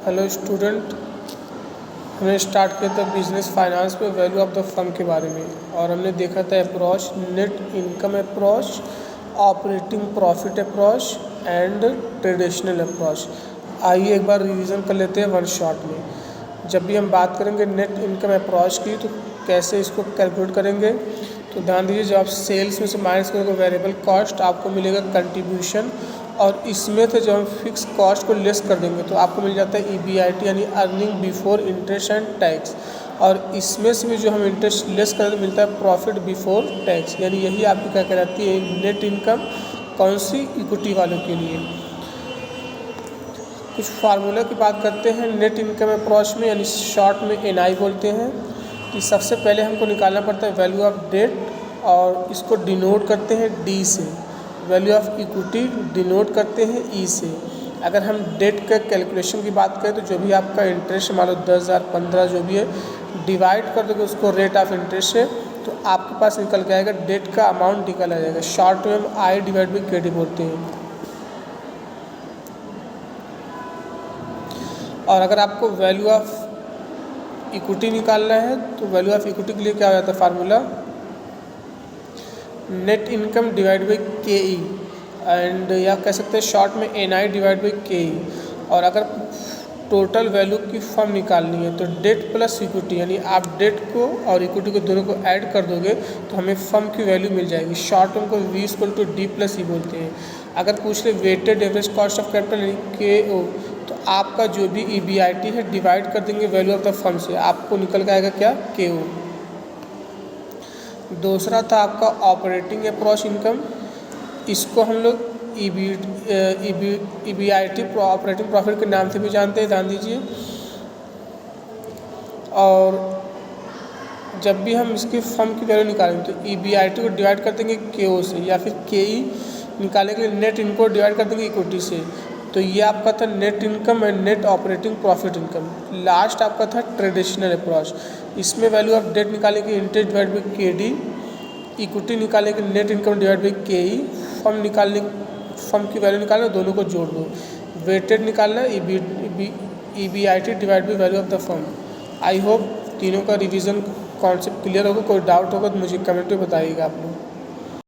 Hello student, हमने start किया था बिजनेस फाइनेंस में वैल्यू ऑफ द फर्म के बारे में और हमने देखा था approach, net income approach, operating profit approach and traditional approach. आइए एक बार रिवीजन कर लेते हैं वन शॉट में। जब भी हम बात करेंगे नेट इनकम अप्रोच की तो कैसे इसको कैलकुलेट करेंगे, तो ध्यान दीजिए जब आप सेल्स में से माइनस करोगे वेरिएबल कॉस्ट आपको मिलेगा कंट्रीब्यूशन, और इसमें से जब हम फिक्स कॉस्ट को लेस कर देंगे तो आपको मिल जाता है EBIT यानी earning before interest and tax, और इसमें से भी जो हम इंटरेस्ट लेस करें तो मिलता है प्रॉफिट बिफोर टैक्स, यानी यही आपकी क्या कहलाती है नेट इनकम। कौन सी? इक्विटी वालों के लिए। कुछ फार्मूला की बात करते हैं नेट इनकम अप्रोच में, यानी शॉर्ट में NI बोलते हैं। कि सबसे पहले हमको निकालना पड़ता है वैल्यू ऑफ डेट और इसको डिनोट करते हैं D से, वैल्यू ऑफ इक्विटी डिनोट करते हैं E से। अगर हम डेट का कैलकुलेशन की बात करें तो जो भी आपका इंटरेस्ट मान लो 10,000 15 जो भी है डिवाइड कर दोगे उसको रेट ऑफ इंटरेस्ट से, तो आपके पास निकल के आएगा डेट का अमाउंट निकल आ जाएगा। शॉर्ट में हम I डिवाइड बाई KD बोलते हैं। और अगर आपको वैल्यू ऑफ इक्विटी निकालना है तो वैल्यू ऑफ इक्विटी के लिए क्या हो जाता है formula? Net income divide by KE, and या कह सकते हैं शॉर्ट में NI डिवाइड बाई KE। और अगर टोटल वैल्यू की फर्म निकालनी है तो डेट प्लस इक्विटी, यानी आप डेट को और इक्विटी को दोनों को ऐड कर दोगे तो हमें फर्म की वैल्यू मिल जाएगी। शॉर्ट में को V = D + E बोलते हैं। अगर पूछ ले weighted average cost of capital यानी KO, तो आपका जो भी EBIT है डिवाइड कर देंगे वैल्यू ऑफ द फर्म से, आपको निकल के आएगा क्या? KO। दूसरा था आपका ऑपरेटिंग अप्रोच इनकम, इसको हम लोग EBIT ऑपरेटिंग प्रॉफिट के नाम से भी जानते हैं, ध्यान दीजिए। और जब भी हम इसकी फर्म की वैल्यू निकालेंगे तो EBIT को डिवाइड कर देंगे KO से, या फिर KE निकालने के लिए नेट इनको डिवाइड कर देंगे इक्विटी से। तो ये आपका था net income and net operating profit income. Last आपका था ट्रेडिशनल अप्रोच, इसमें वैल्यू ऑफ डेट निकालने की interest divide by KD, equity निकालने के net income divide by KE, firm की वैल्यू निकालना दोनों को जोड़ दो, वेटेड निकालना EBIT divide by value of the firm. I hope तीनों का रिवीजन कॉन्सेप्ट क्लियर होगा। कोई डाउट होगा तो मुझे कमेंट में बताइएगा आप लोग।